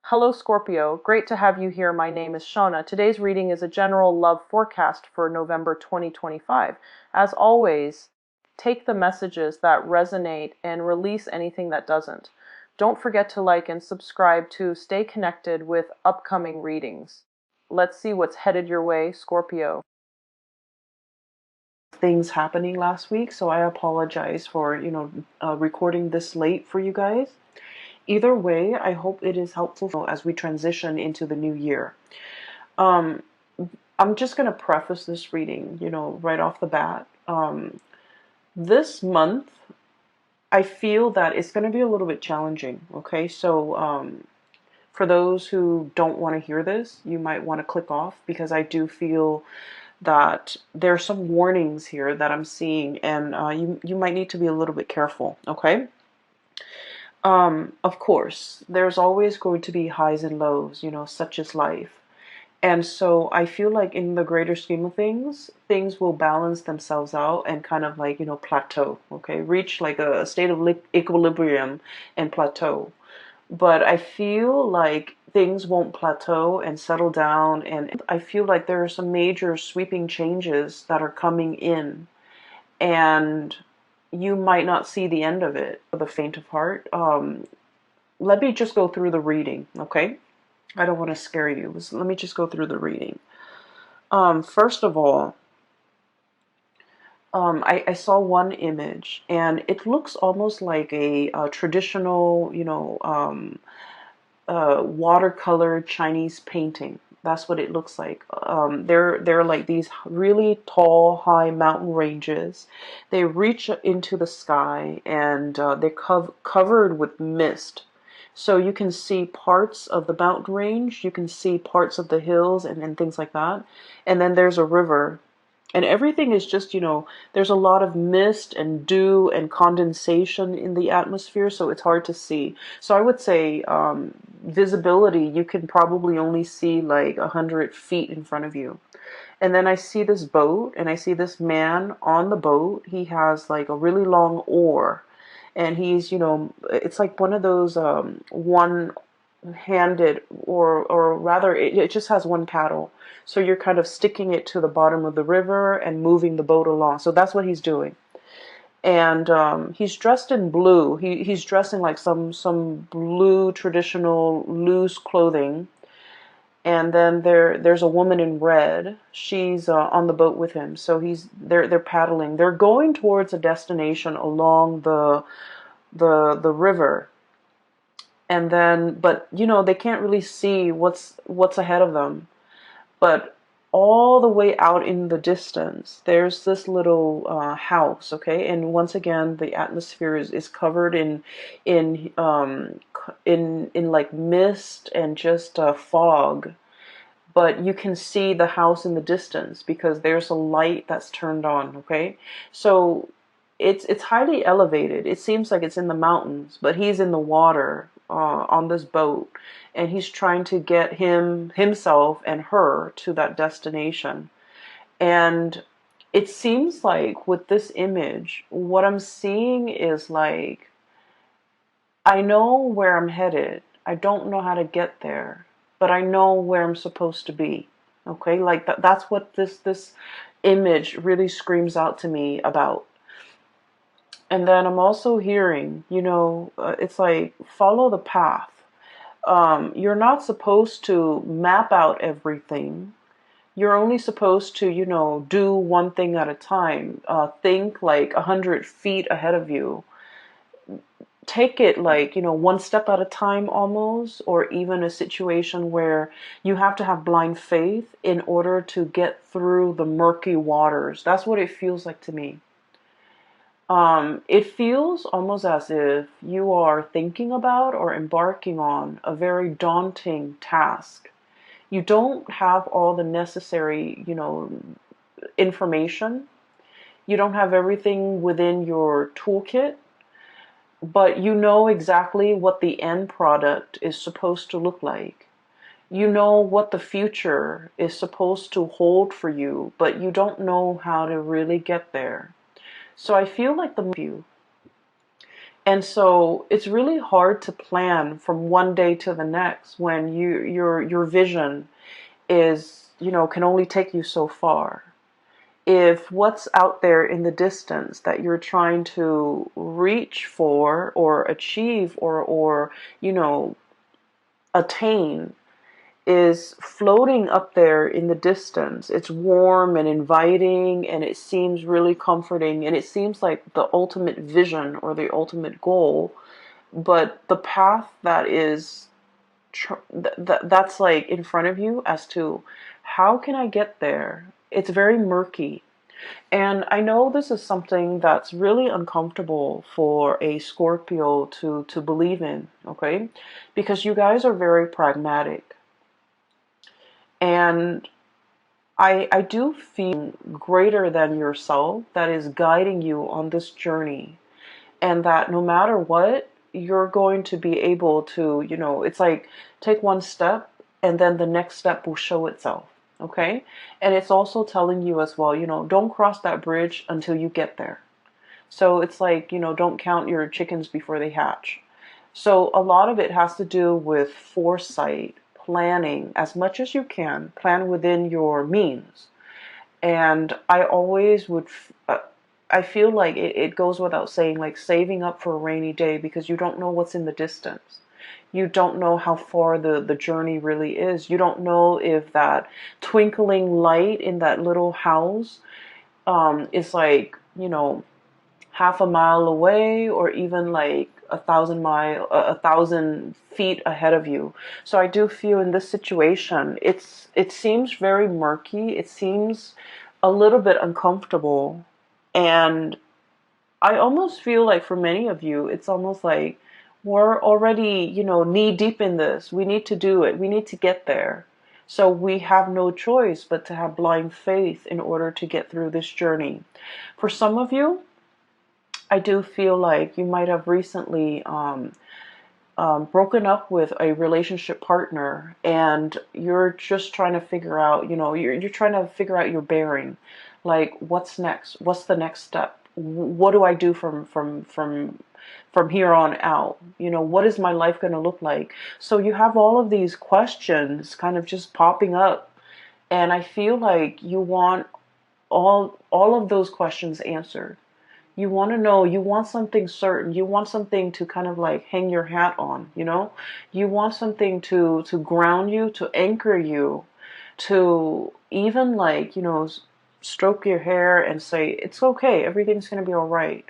Hello Scorpio, great to have you here. My name is Shauna. Today's reading is a general love forecast for November 2025. As always, take the messages that resonate and release anything that doesn't. Don't forget to like and subscribe to stay connected with upcoming readings. Let's see what's headed your way, Scorpio. Things happening last week, so I apologize for, recording this late for you guys. Either way, I hope it is helpful as we transition into the new year. I'm just going to preface this reading, right off the bat. This month, I feel that it's going to be a little bit challenging, okay? So for those who don't want to hear this, you might want to click off because I do feel that there are some warnings here that I'm seeing, and you might need to be a little bit careful, okay? Of course, there's always going to be highs and lows, such is life. And so I feel like in the greater scheme of things, things will balance themselves out and kind of like, plateau, okay? Reach like a state of equilibrium and plateau. But I feel like things won't plateau and settle down. And I feel like there are some major sweeping changes that are coming in. And you might not see the end of it for the faint of heart. Let me just go through the reading, okay? I don't want to scare you. Let me just go through the reading. First of all, I saw one image, and it looks almost like a traditional, watercolor Chinese painting. That's what it looks like. They're like these really tall, high mountain ranges. They reach into the sky, and they're covered with mist. So you can see parts of the mountain range, you can see parts of the hills and things like that. And then there's a river. And everything is just, there's a lot of mist and dew and condensation in the atmosphere, so it's hard to see. So I would say visibility, you can probably only see like 100 feet in front of you. And then I see this boat, and I see this man on the boat. He has like a really long oar. And he's, it's like one of those one-handed, or rather, it just has one paddle. So you're kind of sticking it to the bottom of the river and moving the boat along. So that's what he's doing. And he's dressed in blue. He's dressing like some blue traditional loose clothing. And then there's a woman in red. She's on the boat with him. So they're paddling. They're going towards a destination along the river. And then, but they can't really see what's ahead of them. But all the way out in the distance, there's this little house, okay? And once again, the atmosphere is covered in like mist and just fog. But you can see the house in the distance because there's a light that's turned on, okay? So it's highly elevated. It seems like it's in the mountains, but he's in the water on this boat, and he's trying to get himself and her to that destination. And it seems like with this image, what I'm seeing is like, I know where I'm headed. I don't know how to get there, but I know where I'm supposed to be. Okay, like that's what this image really screams out to me about. And then I'm also hearing, it's like follow the path. You're not supposed to map out everything. You're only supposed to, do one thing at a time. Think like 100 feet ahead of you. Take it like, one step at a time almost, or even a situation where you have to have blind faith in order to get through the murky waters. That's what it feels like to me. It feels almost as if you are thinking about or embarking on a very daunting task. You don't have all the necessary, information. You don't have everything within your toolkit, but you know exactly what the end product is supposed to look like. You know what the future is supposed to hold for you, but you don't know how to really get there. So I feel like And so it's really hard to plan from one day to the next when your vision is, can only take you so far. If what's out there in the distance that you're trying to reach for or achieve or attain is floating up there in the distance, it's warm and inviting and it seems really comforting and it seems like the ultimate vision or the ultimate goal, but the path that is that's like in front of you as to how can I get there, it's very murky. And I know this is something that's really uncomfortable for a Scorpio to believe in, okay? Because you guys are very pragmatic. And I do feel greater than yourself that is guiding you on this journey. And that no matter what, you're going to be able to, it's like take one step and then the next step will show itself. Okay. And it's also telling you as well, don't cross that bridge until you get there. So it's like, don't count your chickens before they hatch. So a lot of it has to do with foresight, planning as much as you can, plan within your means. And I always would, I feel like it goes without saying, like saving up for a rainy day because you don't know what's in the distance. You don't know how far the journey really is. You don't know if that twinkling light in that little house is like, half a mile away or even like 1,000 feet ahead of you. So I do feel in this situation, it seems very murky. It seems a little bit uncomfortable. And I almost feel like for many of you, it's almost like we're already, knee deep in this. We need to do it. We need to get there. So we have no choice but to have blind faith in order to get through this journey. For some of you, I do feel like you might have recently broken up with a relationship partner and you're just trying to figure out, you're trying to figure out your bearing. Like, what's next? What's the next step? What do I do from here on out? What is my life going to look like? So you have all of these questions kind of just popping up. And I feel like you want all of those questions answered. You want to know, you want something certain, you want something to kind of like hang your hat on, you want something to ground you, to anchor you, to even like, stroke your hair and say, it's okay, everything's going to be all right.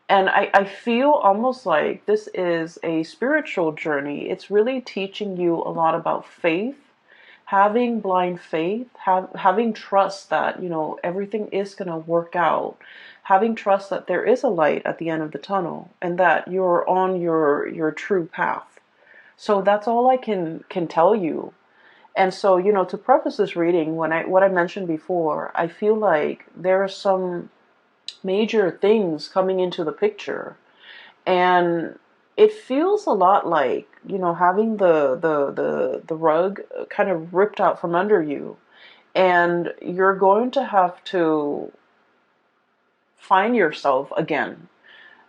And I feel almost like this is a spiritual journey. It's really teaching you a lot about faith, having blind faith, having trust that, everything is going to work out, having trust that there is a light at the end of the tunnel and that you're on your true path. So that's all I can tell you. And so, to preface this reading, what I mentioned before, I feel like there are some major things coming into the picture. And it feels a lot like, having the rug kind of ripped out from under you. And you're going to have to find yourself again.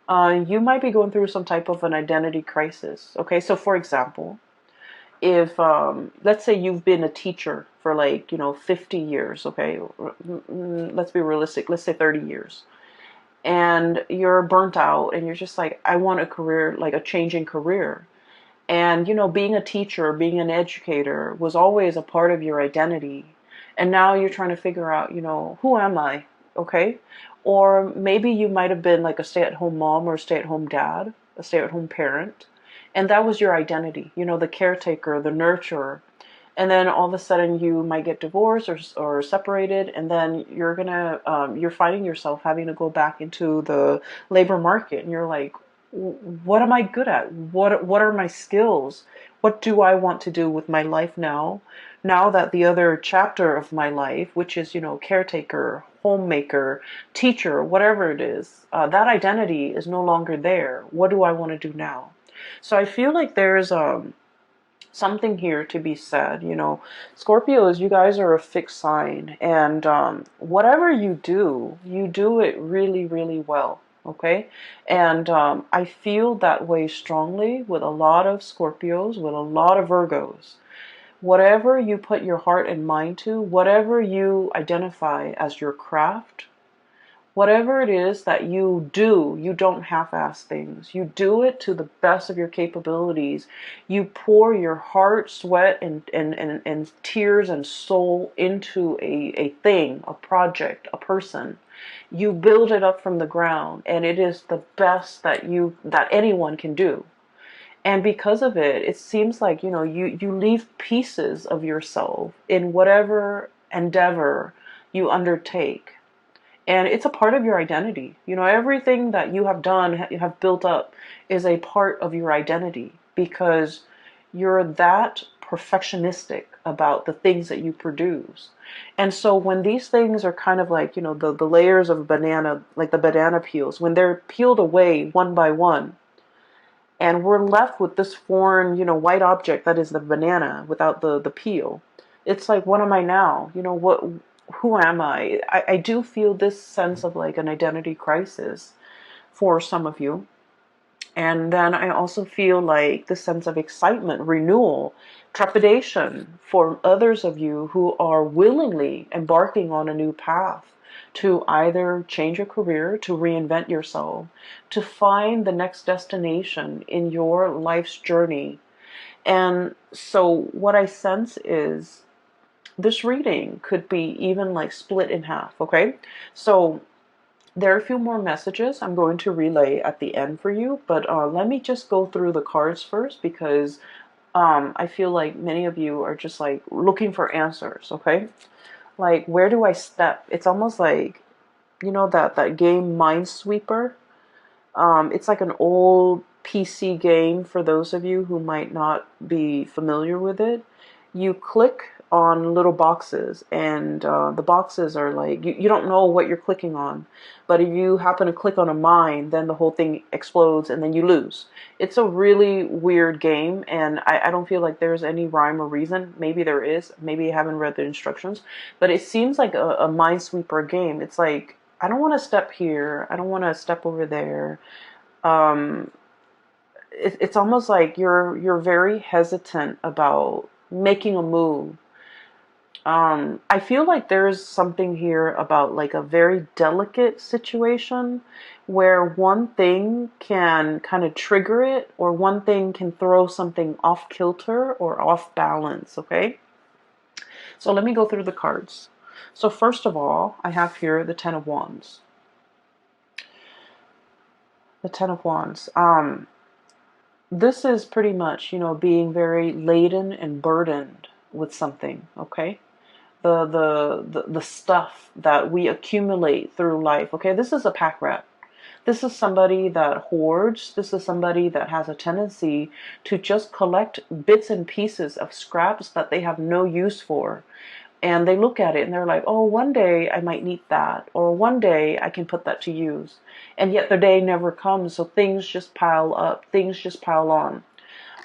You might be going through some type of an identity crisis. Okay, so for example, if let's say you've been a teacher for like 50 years, okay, let's be realistic, let's say 30 years, and you're burnt out and you're just like, I want a career, like a changing career. And being a teacher, being an educator was always a part of your identity. And now you're trying to figure out, who am I? Okay. Or maybe you might have been like a stay-at-home mom or a stay-at-home dad, a stay-at-home parent. And that was your identity, the caretaker, the nurturer. And then all of a sudden you might get divorced or separated, and then you're finding yourself having to go back into the labor market, and you're like, what am I good at? What are my skills? What do I want to do with my life now? Now that the other chapter of my life, which is caretaker, homemaker, teacher, whatever it is, that identity is no longer there. What do I want to do now? So I feel like there's something here to be said. Scorpios, you guys are a fixed sign, and whatever you do it really, really well. Okay. And I feel that way strongly with a lot of Scorpios, with a lot of Virgos. Whatever you put your heart and mind to, whatever you identify as your craft, whatever it is that you do, you don't half-ass things. You do it to the best of your capabilities. You pour your heart, sweat, and tears and soul into a thing, a project, a person. You build it up from the ground, and it is the best that anyone can do. And because of it, it seems like, you leave pieces of yourself in whatever endeavor you undertake. And it's a part of your identity. Everything that you have done, you have built up, is a part of your identity because you're that perfectionistic about the things that you produce. And so when these things are kind of like, the layers of a banana, like the banana peels, when they're peeled away one by one, and we're left with this foreign, white object that is the banana without the peel. It's like, what am I now? Who am I? I do feel this sense of like an identity crisis for some of you. And then I also feel like this sense of excitement, renewal, trepidation for others of you who are willingly embarking on a new path to either change your career, to reinvent yourself, to find the next destination in your life's journey. And so what I sense is this reading could be even like split in half, okay? So there are a few more messages I'm going to relay at the end for you, but let me just go through the cards first because I feel like many of you are just like looking for answers, okay? Like, where do I step? It's almost like, that game Minesweeper. It's like an old PC game for those of you who might not be familiar with it. You click on little boxes, and the boxes are like, you don't know what you're clicking on. But if you happen to click on a mine, then the whole thing explodes and then you lose. It's a really weird game, and I don't feel like there's any rhyme or reason. Maybe there is. Maybe you haven't read the instructions. But it seems like a Minesweeper game. It's like, I don't want to step here. I don't want to step over there. Um, it's almost like you're very hesitant about making a move. I feel like there's something here about like a very delicate situation where one thing can kind of trigger it, or one thing can throw something off kilter or off balance, okay? So let me go through the cards. So first of all, I have here the Ten of Wands. The Ten of Wands. This is pretty much, being very laden and burdened with something, okay? The stuff that we accumulate through life, okay? This is a pack rat. This is somebody that hoards. This is somebody that has a tendency to just collect bits and pieces of scraps that they have no use for. And they look at it and they're like, oh, one day I might need that, or one day I can put that to use. And yet the day never comes, so things just pile up, things just pile on.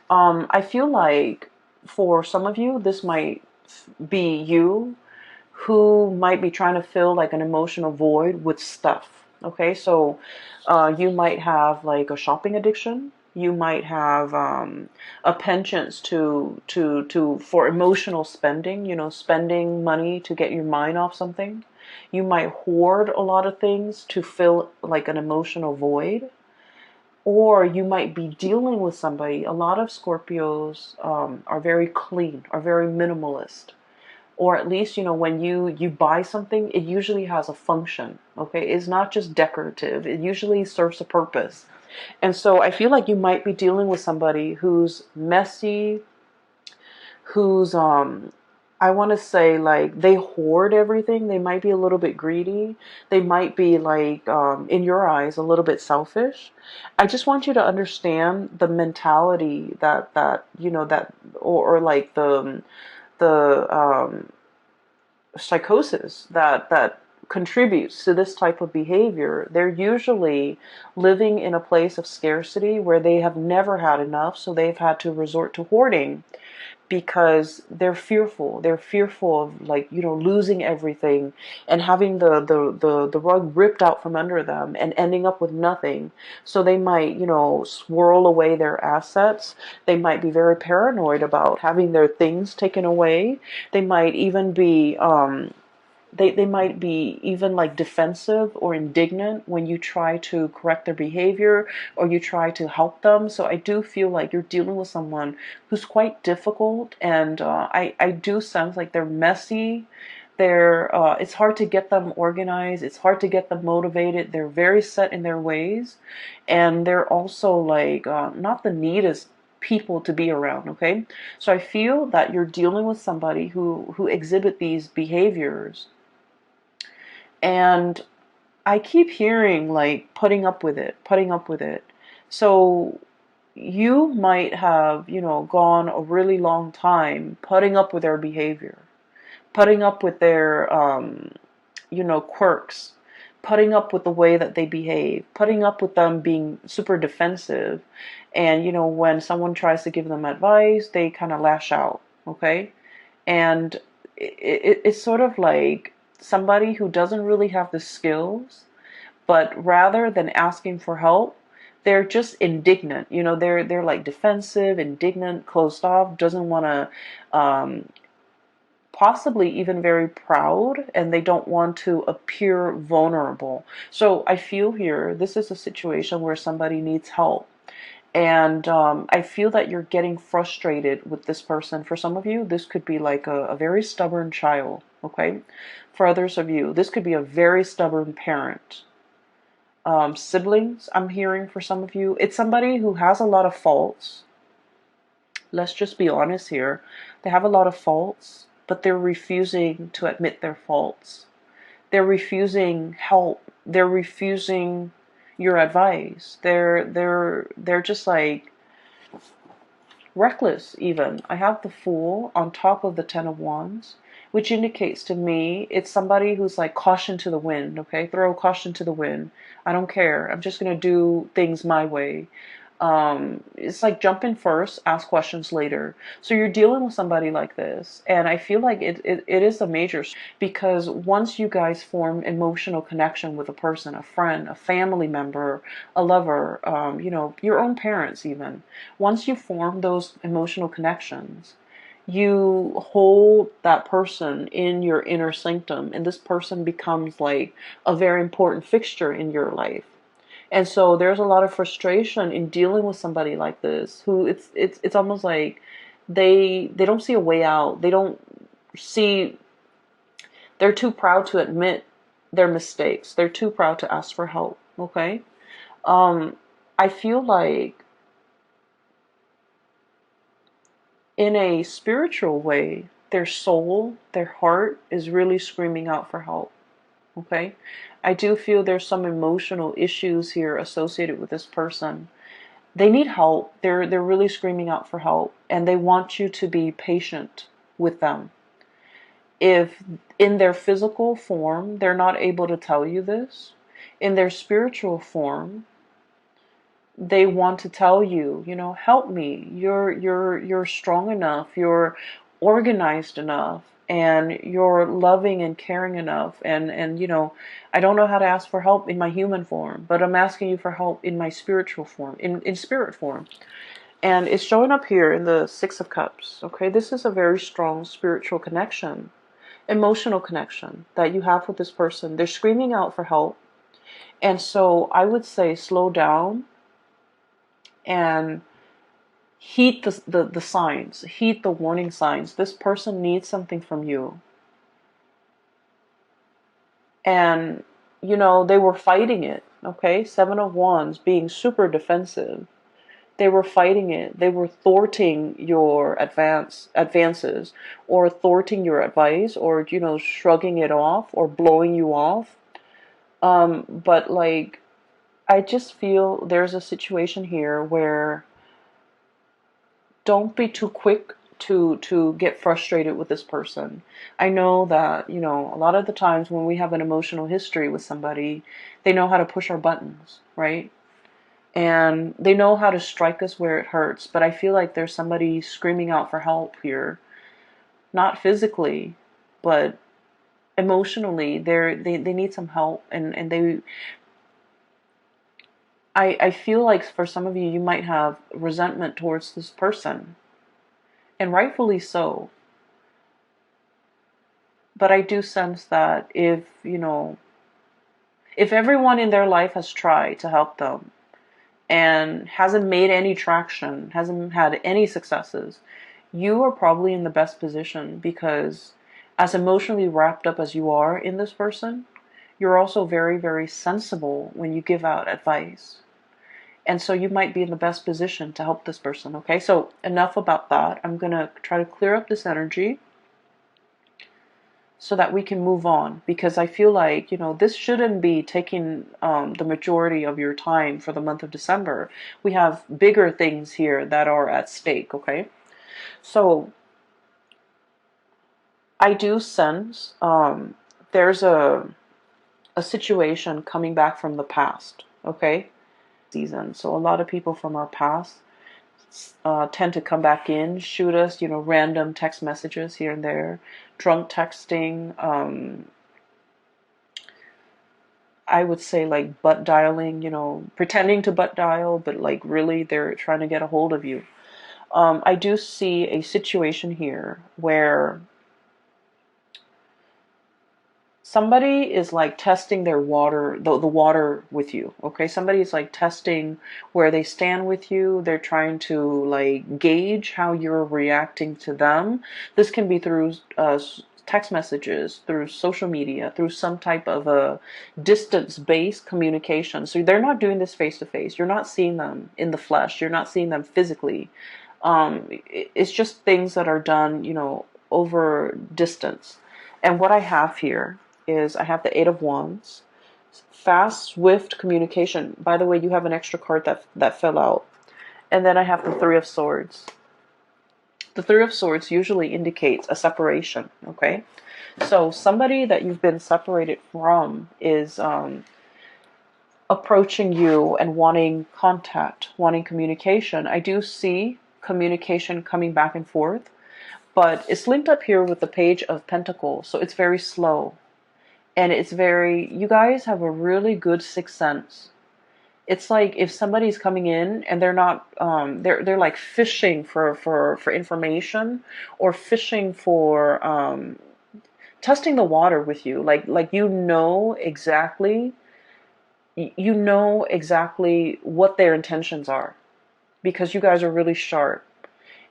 I feel like for some of you, this might be you who might be trying to fill like an emotional void with stuff. Okay, so you might have like a shopping addiction. You might have a penchant to for emotional spending. Spending money to get your mind off something. You might hoard a lot of things to fill like an emotional void. Or you might be dealing with somebody. A lot of Scorpios are very clean, are very minimalist. Or at least, when you buy something, it usually has a function, okay? It's not just decorative. It usually serves a purpose. And so I feel like you might be dealing with somebody who's messy, who's, I want to say, like, they hoard everything. They might be a little bit greedy. They might be, like, in your eyes, a little bit selfish. I just want you to understand the mentality or like the psychosis that contributes to this type of behavior, they're usually living in a place of scarcity where they have never had enough, so they've had to resort to hoarding because they're fearful. They're fearful of, like, losing everything and having the rug ripped out from under them and ending up with nothing. So they might, swirl away their assets. They might be very paranoid about having their things taken away. They might even be they might be even like defensive or indignant when you try to correct their behavior or you try to help them. So I do feel like you're dealing with someone who's quite difficult, and I do sense like they're messy. It's hard to get them organized. It's hard to get them motivated. They're very set in their ways, and they're also like not the neatest people to be around. Okay, so I feel that you're dealing with somebody who exhibit these behaviors, and I keep hearing like putting up with it, putting up with it. So you might have, gone a really long time putting up with their behavior, putting up with their, quirks, putting up with the way that they behave, putting up with them being super defensive. And, when someone tries to give them advice, they kind of lash out. Okay. And it's sort of like somebody who doesn't really have the skills, but rather than asking for help, they're just indignant. They're like defensive, indignant, closed off, doesn't want to, possibly even very proud, and they don't want to appear vulnerable. So I feel here this is a situation where somebody needs help. And I feel that you're getting frustrated with this person. For some of you, this could be like a very stubborn child, okay? For others of you, this could be a very stubborn parent. Siblings, I'm hearing for some of you. It's somebody who has a lot of faults. Let's just be honest here. They have a lot of faults, but they're refusing to admit their faults. They're refusing help. They're refusing your advice. They're just like reckless even. I have the Fool on top of the Ten of Wands, which indicates to me it's somebody who's like caution to the wind, okay? Throw caution to the wind. I don't care. I'm just going to do things my way. It's like jump in first, ask questions later. So you're dealing with somebody like this, and I feel like it is a major, because once you guys form emotional connection with a person, a friend, a family member, a lover, your own parents even, once you form those emotional connections, you hold that person in your inner sanctum, and this person becomes like a very important fixture in your life. And so there's a lot of frustration in dealing with somebody like this, who it's almost like they don't see a way out. They don't see, they're too proud to admit their mistakes. They're too proud to ask for help. Okay? I feel like in a spiritual way, their soul, their heart is really screaming out for help. Okay? I do feel there's some emotional issues here associated with this person. They need help. They're really screaming out for help, and they want you to be patient with them. If in their physical form they're not able to tell you this, in their spiritual form they want to tell you, help me. You're strong enough. You're organized enough, and you're loving and caring enough. And I don't know how to ask for help in my human form, but I'm asking you for help in my spiritual form, in spirit form. And it's showing up here in the Six of Cups. Okay, this is a very strong spiritual connection, emotional connection that you have with this person. They're screaming out for help. And so I would say slow down and heed the signs, heed the warning signs. This person needs something from you. And, they were fighting it, okay? Seven of Wands, being super defensive. They were fighting it. They were thwarting your advances, or thwarting your advice, or, shrugging it off or blowing you off. But like, I just feel there's a situation here where don't be too quick to get frustrated with this person. I know that, you know, a lot of the times when we have an emotional history with somebody, they know how to push our buttons, right? And they know how to strike us where it hurts. But I feel like there's somebody screaming out for help here, not physically, but emotionally. They need some help, and I feel like for some of you, you might have resentment towards this person, and rightfully so. But I do sense that if, you know, if everyone in their life has tried to help them and hasn't made any traction, hasn't had any successes, you are probably in the best position, because as emotionally wrapped up as you are in this person, you're also very, very sensible when you give out advice. And so you might be in the best position to help this person, okay? So enough about that. I'm going to try to clear up this energy so that we can move on, because I feel like, you know, this shouldn't be taking the majority of your time for the month of December. We have bigger things here that are at stake, okay? So I do sense there's a situation coming back from the past, okay? Season. So a lot of people from our past tend to come back in, shoot us, you know, random text messages here and there, drunk texting, I would say like butt dialing, you know, pretending to butt dial, but like really they're trying to get a hold of you. I do see a situation here where somebody is like testing their water, the water with you, okay? Somebody is like testing where they stand with you. They're trying to like gauge how you're reacting to them. This can be through text messages, through social media, through some type of a distance-based communication. So they're not doing this face to face. You're not seeing them in the flesh. You're not seeing them physically. It's just things that are done, you know, over distance. And what I have here is I have the Eight of Wands, fast, swift communication. By the way, you have an extra card that fell out. And then I have the Three of Swords. The Three of Swords usually indicates a separation, okay? So somebody that you've been separated from is approaching you and wanting contact, wanting communication. I do see communication coming back and forth, but it's linked up here with the Page of Pentacles, so it's very slow. And it's very, you guys have a really good sixth sense. It's like if somebody's coming in and they're not, they're like fishing for information, or fishing for testing the water with you. Like you know exactly what their intentions are, because you guys are really sharp.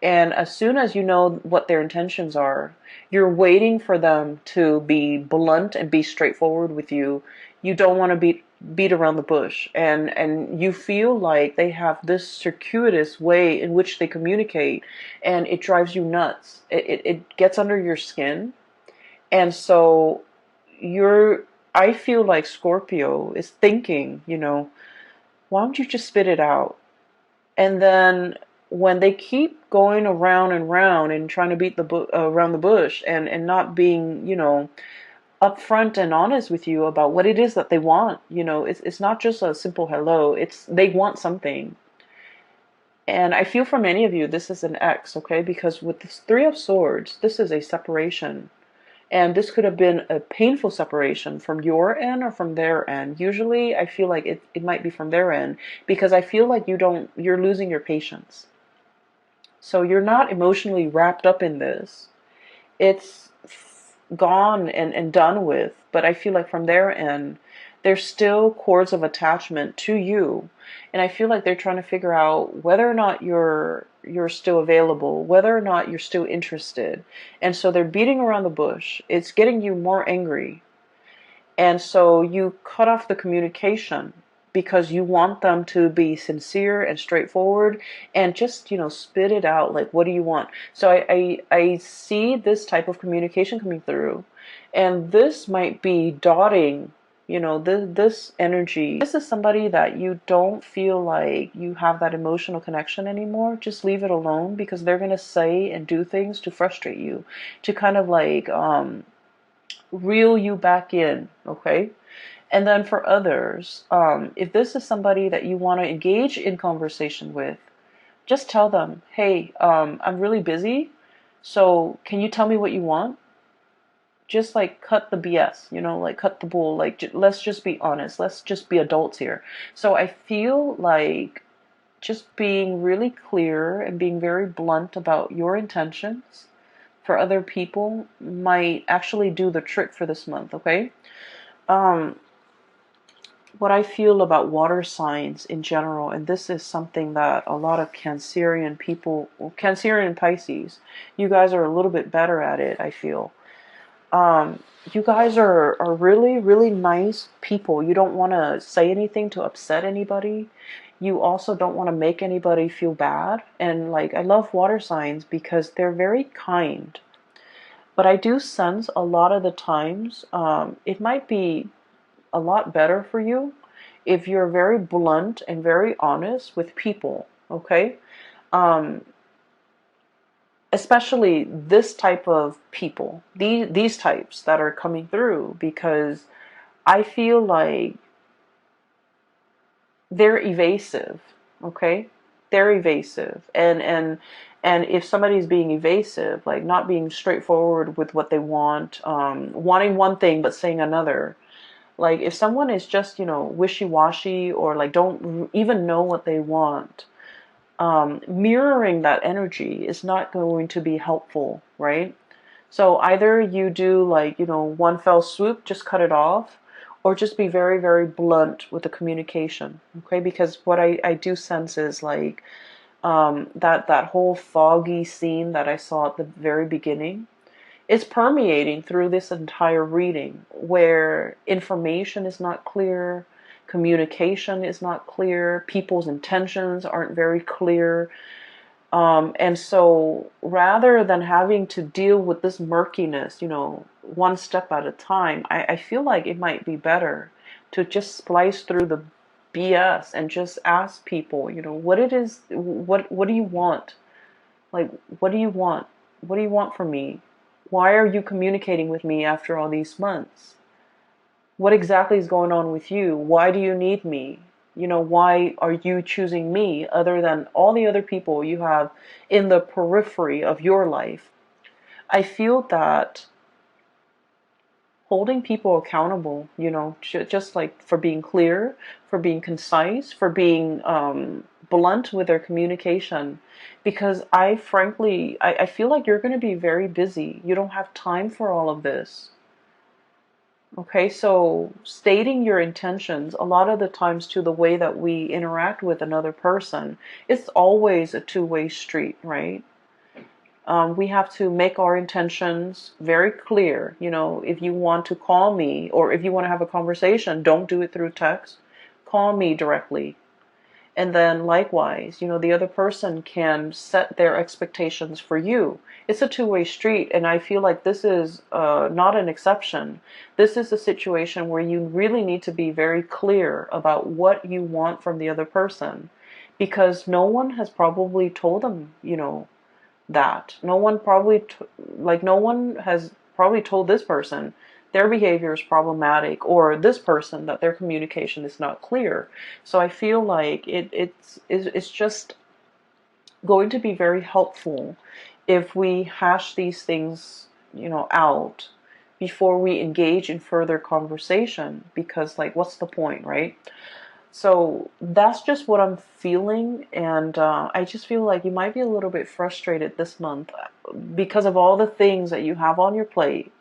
And as soon as you know what their intentions are, you're waiting for them to be blunt and be straightforward with you. You don't want to beat around the bush. And you feel like they have this circuitous way in which they communicate, and it drives you nuts. It gets under your skin. And so I feel like Scorpio is thinking, you know, why don't you just spit it out? And then when they keep going around and round and trying to beat around the bush, and not being, you know, upfront and honest with you about what it is that they want, you know, it's not just a simple hello. They want something. And I feel for many of you, this is an X, okay? Because with this Three of Swords, this is a separation. And this could have been a painful separation from your end or from their end. Usually I feel like it might be from their end, because I feel like you're losing your patience. So you're not emotionally wrapped up in this. It's gone and done with. But I feel like from their end, there's still cords of attachment to you. And I feel like they're trying to figure out whether or not you're still available, whether or not you're still interested. And so they're beating around the bush. It's getting you more angry. And so you cut off the communication, because you want them to be sincere and straightforward, and just, you know, spit it out. Like, what do you want? So I see this type of communication coming through, and this might be dotting You know, this energy, this is somebody that you don't feel like you have that emotional connection anymore. Just leave it alone, because they're going to say and do things to frustrate you, to kind of like reel you back in, okay? And then for others, if this is somebody that you want to engage in conversation with, just tell them, hey, I'm really busy, so can you tell me what you want? Just like cut the BS, you know, like cut the bull. Like, let's just be honest. Let's just be adults here. So I feel like just being really clear and being very blunt about your intentions for other people might actually do the trick for this month, okay? Um, what I feel about water signs in general, and this is something that a lot of Cancerian people, Cancerian Pisces, you guys are a little bit better at it, I feel. Um, you guys are really, really nice people. You don't want to say anything to upset anybody. You also don't want to make anybody feel bad. And like, I love water signs because they're very kind. But I do sense a lot of the times, it might be a lot better for you if you're very blunt and very honest with people, okay? Um, Especially this type of people, these types that are coming through, because I feel like they're evasive, okay? They're evasive. And if somebody's being evasive, like not being straightforward with what they want, wanting one thing but saying another, like if someone is just, you know, wishy-washy, or like don't even know what they want, mirroring that energy is not going to be helpful, right? So either you do like, you know, one fell swoop, just cut it off, or just be very, very blunt with the communication, okay? Because what I do sense is like that whole foggy scene that I saw at the very beginning, it's permeating through this entire reading, where information is not clear, communication is not clear, people's intentions aren't very clear. And so rather than having to deal with this murkiness, you know, one step at a time, I feel like it might be better to just splice through the BS and just ask people, you know, what it is, what do you want? Like, what do you want? What do you want from me? Why are you communicating with me after all these months? What exactly is going on with you? Why do you need me? You know, why are you choosing me other than all the other people you have in the periphery of your life? I feel that holding people accountable, you know, just like for being clear, for being concise, for being blunt with their communication. Because I frankly, I feel like you're going to be very busy. You don't have time for all of this. Okay, so stating your intentions, a lot of the times to the way that we interact with another person, it's always a two-way street, right? We have to make our intentions very clear. You know, if you want to call me or if you want to have a conversation, don't do it through text. Call me directly. And then likewise, you know, the other person can set their expectations for you. It's a two-way street, and I feel like this is not an exception. This is a situation where you really need to be very clear about what you want from the other person, because no one has probably told them, you know, that. No one probably, like, no one has probably told this person their behavior is problematic, or this person that their communication is not clear. So I feel like it's just going to be very helpful if we hash these things, you know, out before we engage in further conversation, because like, what's the point, right? So that's just what I'm feeling, and I just feel like you might be a little bit frustrated this month because of all the things that you have on your plate,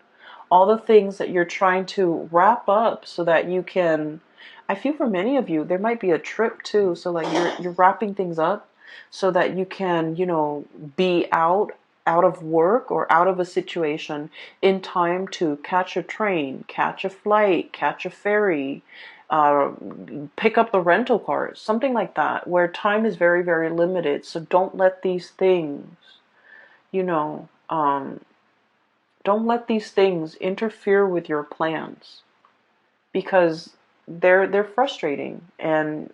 all the things that you're trying to wrap up so that you can. I feel for many of you there might be a trip too, so like you're wrapping things up so that you can, you know, be out of work or out of a situation in time to catch a train, catch a flight, catch a ferry, uh, pick up the rental cars, something like that, where time is very, very limited. So don't let these things, you know, don't let these things interfere with your plans, because they're frustrating, and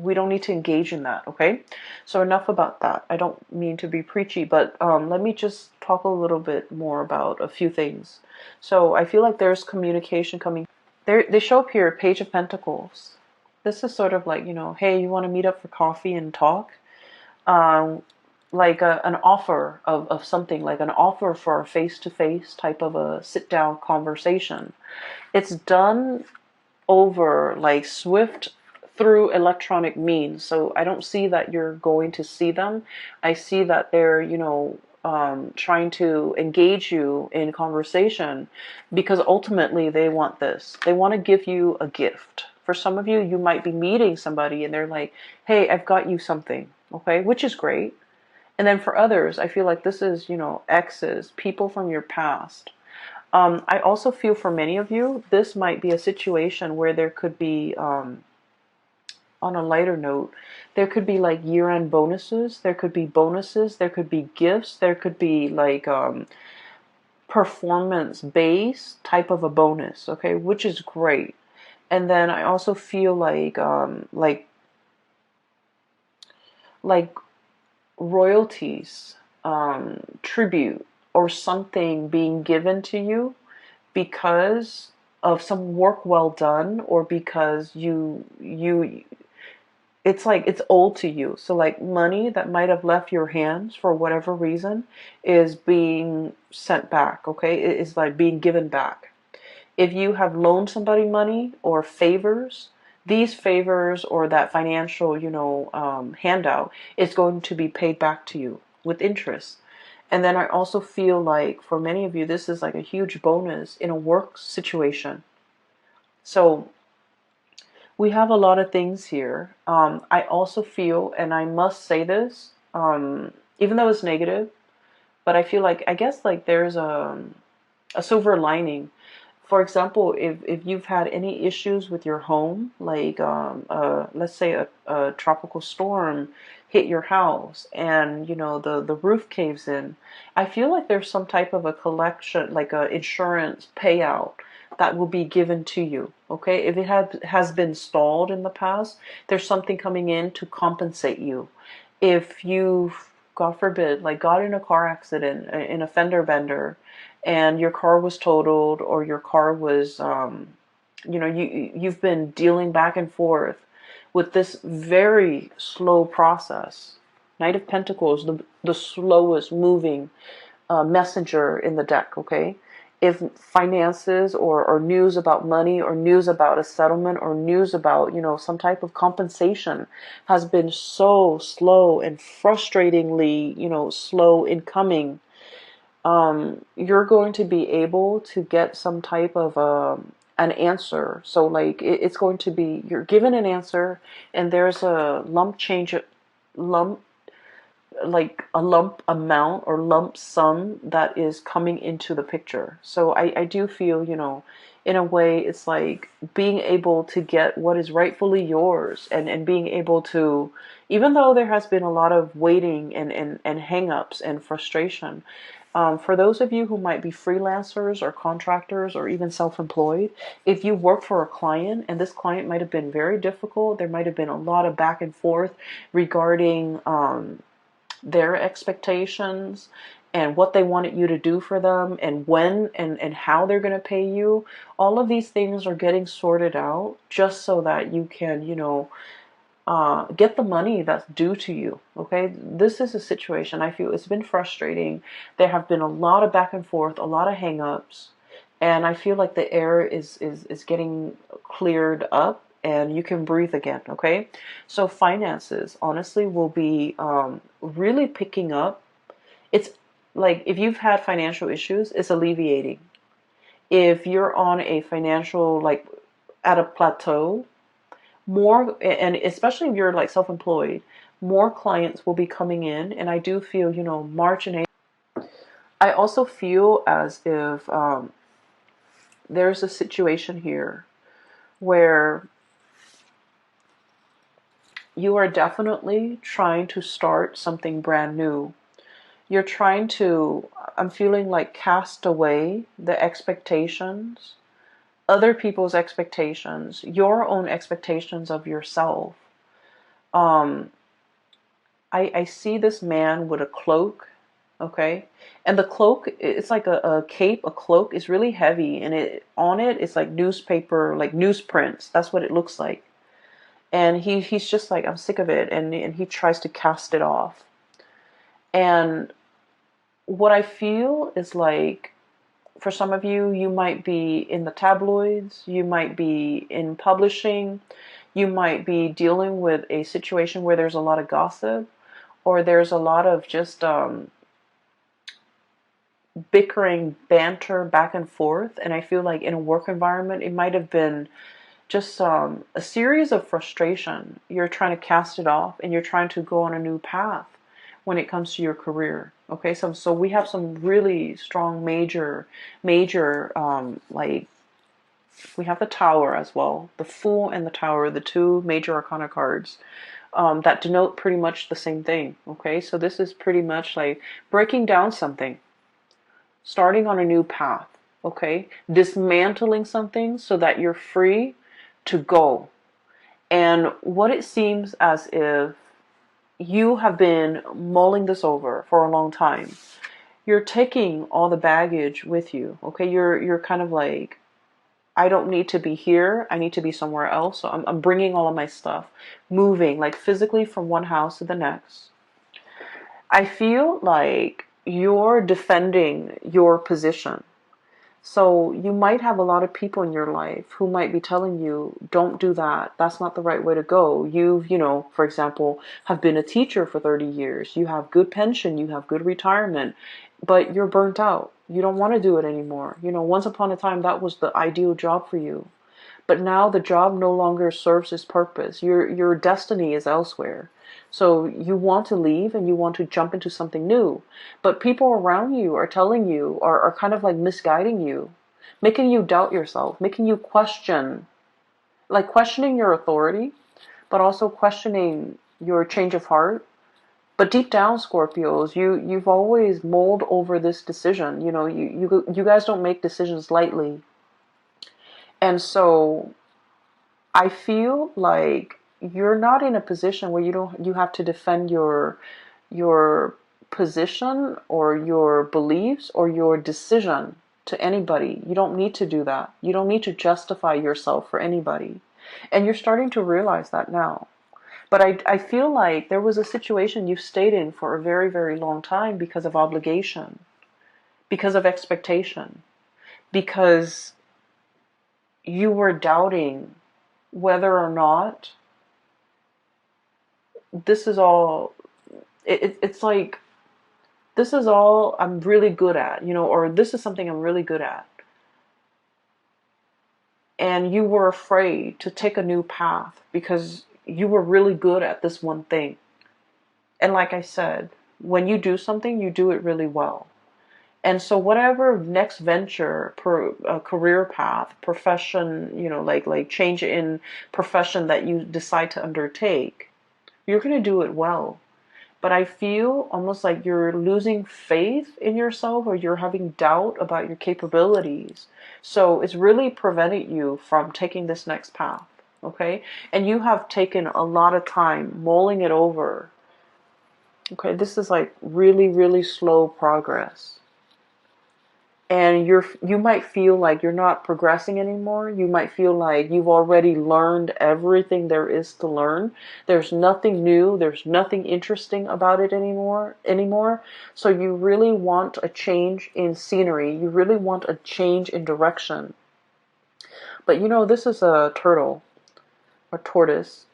we don't need to engage in that. Okay, so enough about that. I don't mean to be preachy, but let me just talk a little bit more about a few things. So I feel like there's communication coming. They show up here, Page of Pentacles. This is sort of like, hey, you want to meet up for coffee and talk? Um, like an offer of something, like an offer for a face-to-face type of a sit-down conversation. It's done over like swift through electronic means. So I don't see that you're going to see them. I see that they're, trying to engage you in conversation, because ultimately they want this. They want to give you a gift. For some of you, you might be meeting somebody and they're like, hey, I've got you something. Okay, which is great. And then for others, I feel like this is, exes, people from your past. I also feel for many of you, this might be a situation where there could be, on a lighter note, there could be like year-end bonuses, there could be bonuses, there could be gifts, there could be like performance-based type of a bonus, okay, which is great. And then I also feel like royalties, tribute, or something being given to you because of some work well done, or because you it's like it's owed to you. So like money that might have left your hands for whatever reason is being sent back, okay? It is like being given back. If you have loaned somebody money or favors, these favors or that financial, handout is going to be paid back to you with interest. And then I also feel like for many of you, this is like a huge bonus in a work situation. So we have a lot of things here. I also feel, and I must say this, even though it's negative, but I feel like, I guess like there's a silver lining. For example, if you've had any issues with your home, like let's say a tropical storm hit your house and the roof caves in, I feel like there's some type of a collection, like a insurance payout that will be given to you. Okay, if it has been stalled in the past, there's something coming in to compensate you. If you've, God forbid, like got in a car accident, in a fender bender, and your car was totaled, or your car was, you've been dealing back and forth with this very slow process. Knight of Pentacles, the slowest moving messenger in the deck, okay? If finances or news about money, or news about a settlement, or news about, some type of compensation has been so slow and frustratingly, slow in coming, you're going to be able to get some type of an answer. So like it's going to be, you're given an answer, and there's a lump like a lump amount or lump sum that is coming into the picture. So I do feel, in a way, it's like being able to get what is rightfully yours, and being able to, even though there has been a lot of waiting and hang-ups and frustration, for those of you who might be freelancers or contractors or even self-employed, if you work for a client and this client might have been very difficult, there might have been a lot of back and forth regarding their expectations and what they wanted you to do for them, and when and how they're going to pay you. All of these things are getting sorted out just so that you can, get the money that's due to you. Okay, this is a situation I feel it's been frustrating. There have been a lot of back and forth, a lot of hang-ups, and I feel like the air is getting cleared up, and you can breathe again. Okay, so finances honestly will be really picking up. It's like if you've had financial issues, it's alleviating. If you're on a financial, like at a plateau, more, and especially if you're like self-employed, more clients will be coming in. And I do feel, March and April, I also feel as if there's a situation here where you are definitely trying to start something brand new. You're trying to, I'm feeling like, cast away the expectations other people's expectations, your own expectations of yourself. Um, I see this man with a cloak, okay? And the cloak, it's like a cape, a cloak is really heavy, and on it it's like newspaper, like newsprints. That's what it looks like. And he's just like, I'm sick of it, and he tries to cast it off. And what I feel is like, for some of you, you might be in the tabloids, you might be in publishing, you might be dealing with a situation where there's a lot of gossip, or there's a lot of just bickering, banter back and forth. And I feel like in a work environment, it might have been just a series of frustration. You're trying to cast it off, and you're trying to go on a new path when it comes to your career. Okay, so we have some really strong major like, we have the Tower as well, the Fool and the Tower, the two major arcana cards that denote pretty much the same thing. Okay, so this is pretty much like breaking down something, starting on a new path. Okay, dismantling something so that you're free to go. And what it seems as if you have been mulling this over for a long time. You're taking all the baggage with you. Okay, you're kind of like, I don't need to be here. I need to be somewhere else. So I'm bringing all of my stuff, moving like physically from one house to the next. I feel like you're defending your position. So you might have a lot of people in your life who might be telling you, don't do that. That's not the right way to go. For example, have been a teacher for 30 years. You have good pension. You have good retirement, but you're burnt out. You don't want to do it anymore. Once upon a time, that was the ideal job for you. But now the job no longer serves its purpose. Your destiny is elsewhere. So you want to leave and you want to jump into something new. But people around you are telling you, are kind of like misguiding you, making you doubt yourself, making you question, like questioning your authority, but also questioning your change of heart. But deep down, Scorpios, you've always mulled over this decision. You guys don't make decisions lightly. And so I feel like you're not in a position where you have to defend your position or your beliefs or your decision to anybody. You don't need to do that. You don't need to justify yourself for anybody. And you're starting to realize that now. But I feel like there was a situation you stayed in for a very, very long time because of obligation, because of expectation, because you were doubting whether or not this is all, it's like, this is all I'm really good at, or this is something I'm really good at. And you were afraid to take a new path because you were really good at this one thing. And like I said, when you do something, you do it really well. And so whatever next venture, career path, profession, like change in profession that you decide to undertake, you're going to do it well. But I feel almost like you're losing faith in yourself, or you're having doubt about your capabilities. So it's really prevented you from taking this next path. Okay? And you have taken a lot of time mulling it over. Okay? This is like really, really slow progress. And you might feel like you're not progressing anymore. You might feel like you've already learned everything there is to learn. There's nothing new, there's nothing interesting about it anymore. So you really want a change in scenery. You really want a change in direction. But this is a turtle, a tortoise.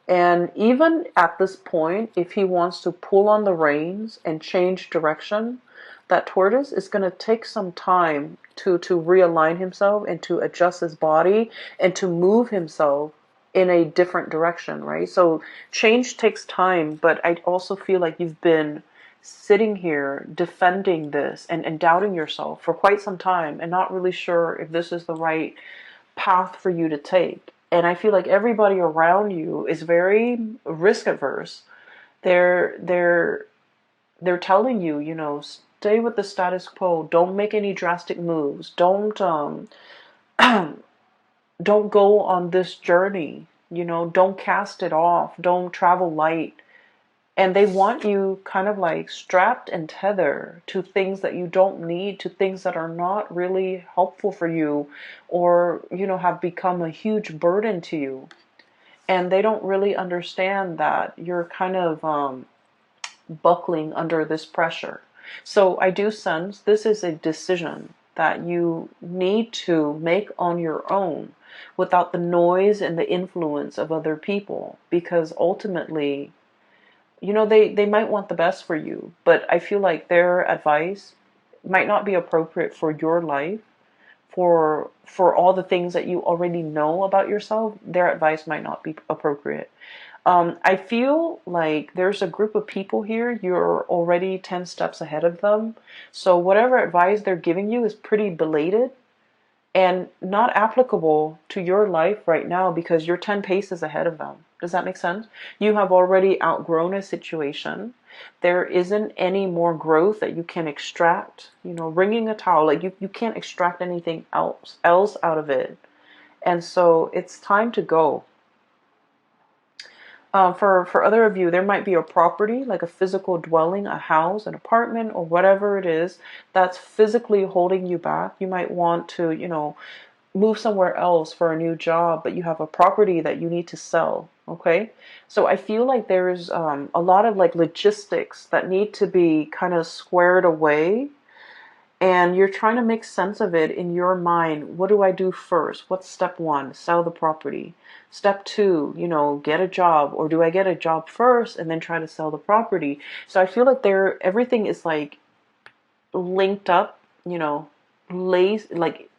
And even at this point, if he wants to pull on the reins and change direction, that tortoise is going to take some time to realign himself and to adjust his body and to move himself in a different direction, right? So change takes time, but I also feel like you've been sitting here defending this and doubting yourself for quite some time and not really sure if this is the right path for you to take. And I feel like everybody around you is very risk averse. They're telling you, stay with the status quo. Don't make any drastic moves. Don't don't go on this journey, don't cast it off, don't travel light. And they want you kind of like strapped and tethered to things that you don't need, to things that are not really helpful for you, or, have become a huge burden to you. And they don't really understand that you're kind of buckling under this pressure. So I do sense this is a decision that you need to make on your own without the noise and the influence of other people, because ultimately, they might want the best for you, but I feel like their advice might not be appropriate for your life, for all the things that you already know about yourself. Their advice might not be appropriate. I feel like there's a group of people here, you're already 10 steps ahead of them. So whatever advice they're giving you is pretty belated and not applicable to your life right now, because you're 10 paces ahead of them. Does that make sense? You have already outgrown a situation. There isn't any more growth that you can extract. Wringing a towel, like you can't extract anything else out of it. And so it's time to go. For other of you, there might be a property, like a physical dwelling, a house, an apartment, or whatever it is that's physically holding you back. You might want to, move somewhere else for a new job, but you have a property that you need to sell. Okay. So I feel like there's a lot of like logistics that need to be kind of squared away. And you're trying to make sense of it in your mind. What do I do first? What's step one? Sell the property. Step two, get a job. Or do I get a job first and then try to sell the property? So I feel like everything is like linked up, like,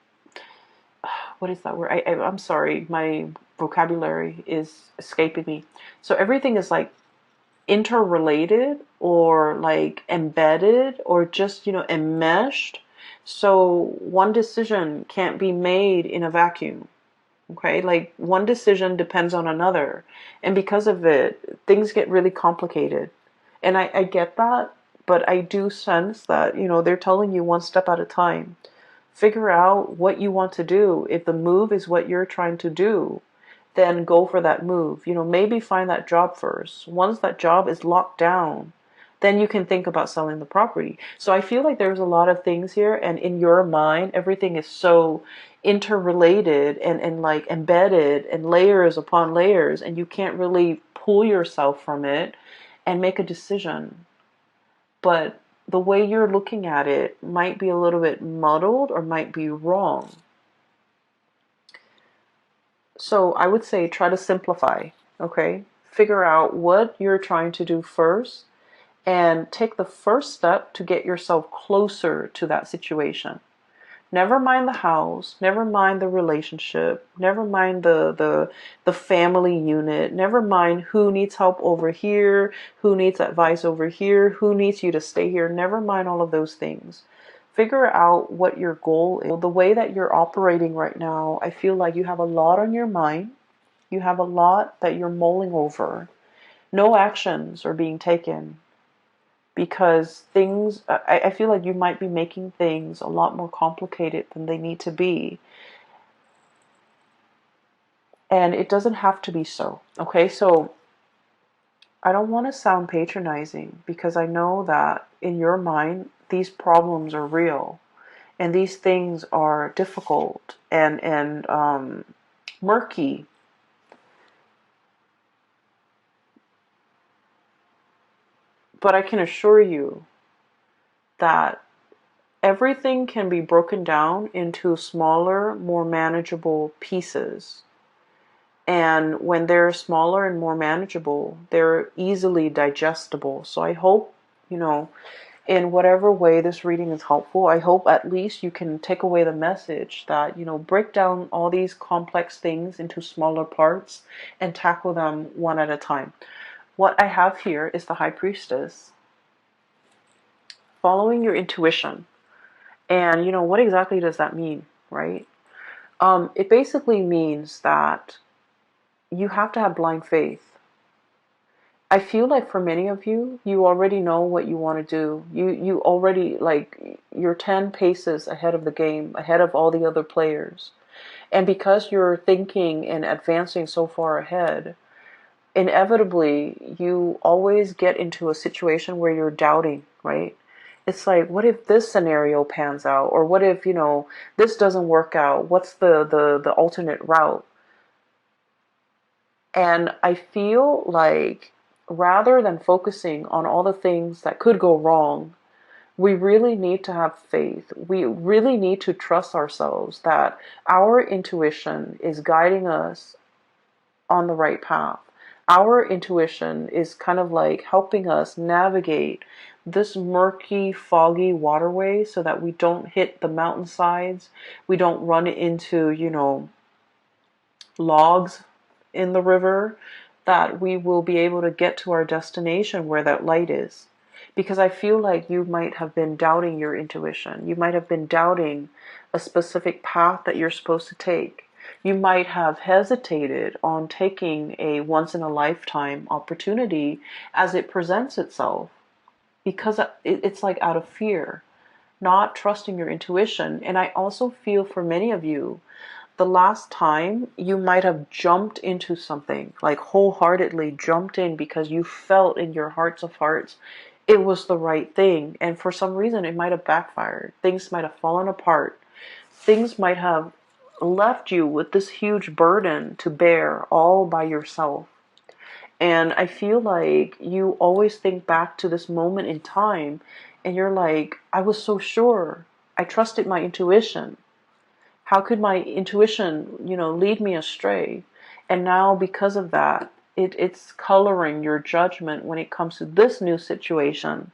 what is that word? I'm sorry, my vocabulary is escaping me. So everything is like interrelated, or like embedded, or just enmeshed. So one decision can't be made in a vacuum. Okay, like one decision depends on another, and because of it, things get really complicated. And I get that, but I do sense that they're telling you one step at a time. Figure out what you want to do. If the move is what you're trying to do, then go for that move. Maybe find that job first. Once that job is locked down, then you can think about selling the property. So I feel like there's a lot of things here, and in your mind, everything is so interrelated and like embedded and layers upon layers, and you can't really pull yourself from it and make a decision. But the way you're looking at it might be a little bit muddled or might be wrong. So I would say try to simplify, okay? Figure out what you're trying to do first and take the first step to get yourself closer to that situation. Never mind the house, never mind the relationship, never mind the family unit, never mind who needs help over here, who needs advice over here, who needs you to stay here. Never mind all of those things. Figure out what your goal is. The way that you're operating right now, I feel like you have a lot on your mind. You have a lot that you're mulling over. No actions are being taken because I feel like you might be making things a lot more complicated than they need to be. And it doesn't have to be so. Okay, so I don't want to sound patronizing, because I know that in your mind, these problems are real. And these things are difficult and murky. But I can assure you that everything can be broken down into smaller, more manageable pieces. And when they're smaller and more manageable, they're easily digestible. So I hope, in whatever way this reading is helpful, I hope at least you can take away the message that, break down all these complex things into smaller parts and tackle them one at a time. What I have here is the High Priestess. Following your intuition. And, what exactly does that mean, right? It basically means that you have to have blind faith. I feel like for many of you, you already know what you want to do. You already, like, you're 10 paces ahead of the game, ahead of all the other players. And because you're thinking and advancing so far ahead, inevitably you always get into a situation where you're doubting, right? It's like, what if this scenario pans out? Or what if, this doesn't work out? What's the alternate route? And I feel like rather than focusing on all the things that could go wrong, we really need to have faith. We really need to trust ourselves that our intuition is guiding us on the right path. Our intuition is kind of like helping us navigate this murky, foggy waterway so that we don't hit the mountainsides. We don't run into, logs in the river, that we will be able to get to our destination where that light is. Because I feel like you might have been doubting your intuition. You might have been doubting a specific path that you're supposed to take. You might have hesitated on taking a once in a lifetime opportunity as it presents itself, because it's like out of fear, not trusting your intuition. And I also feel for many of you, the last time you might have jumped into something, like wholeheartedly jumped in because you felt in your hearts of hearts it was the right thing. And for some reason, it might have backfired. Things might have fallen apart. Things might have left you with this huge burden to bear all by yourself. And I feel like you always think back to this moment in time and you're like, I was so sure. I trusted my intuition. How could my intuition, lead me astray? And now because of that, it's coloring your judgment when it comes to this new situation.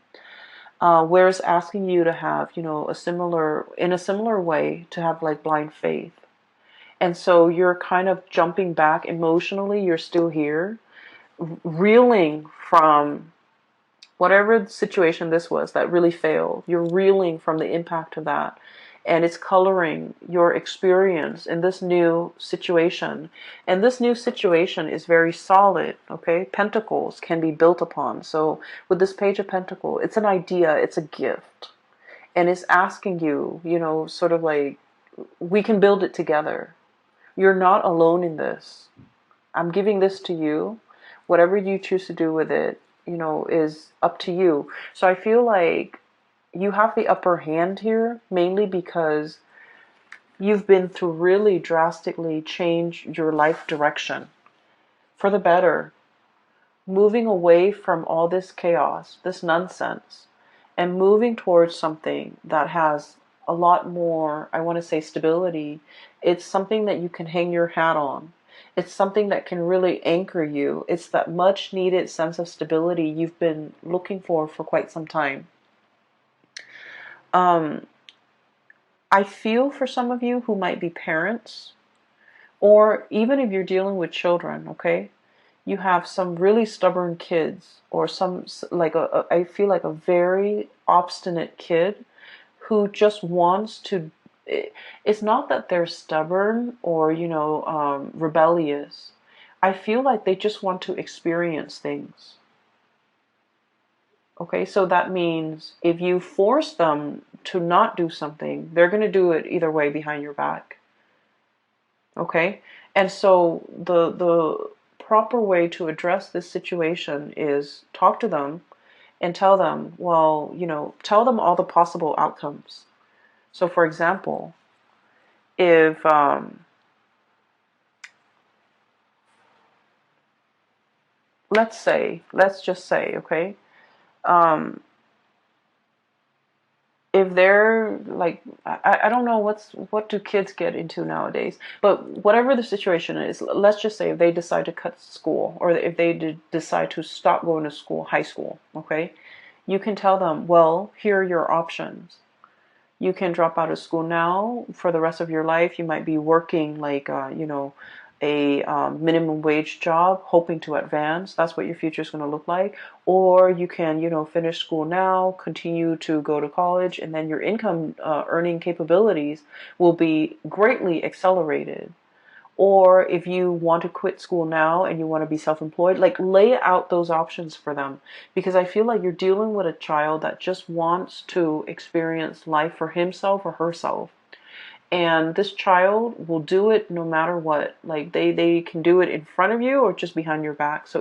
Where it's asking you to have, in a similar way, to have like blind faith. And so you're kind of jumping back emotionally. You're still here, reeling from whatever the situation this was that really failed. You're reeling from the impact of that. And it's coloring your experience in this new situation. And this new situation is very solid, okay? Pentacles can be built upon. So with this Page of Pentacles, it's an idea, it's a gift. And it's asking you, sort of like, we can build it together. You're not alone in this. I'm giving this to you. Whatever you choose to do with it, is up to you. So I feel like you have the upper hand here, mainly because you've been to really drastically change your life direction for the better, moving away from all this chaos, this nonsense, and moving towards something that has a lot more, I want to say, stability. It's something that you can hang your hat on. It's something that can really anchor you. It's that much needed sense of stability you've been looking for quite some time. I feel for some of you who might be parents, or even if you're dealing with children, okay? You have some really stubborn kids, or I feel like a very obstinate kid who just wants to, it's not that they're stubborn or, rebellious. I feel like they just want to experience things. Okay, so that means if you force them to not do something, they're going to do it either way behind your back. Okay, and so the proper way to address this situation is talk to them and tell them, well, tell them all the possible outcomes. So for example, if let's just say, okay, if they're like, I don't know what do kids get into nowadays, but whatever the situation is, let's just say if they decide to cut school, or if they decide to stop going to school, high school, okay, you can tell them, well, here are your options. You can drop out of school now for the rest of your life. You might be working like, a minimum wage job, hoping to advance. That's what your future is going to look like. Or you can, finish school now, continue to go to college, and then your income earning capabilities will be greatly accelerated. Or if you want to quit school now and you want to be self-employed, like lay out those options for them. Because I feel like you're dealing with a child that just wants to experience life for himself or herself. And this child will do it no matter what. Like they can do it in front of you or just behind your back. So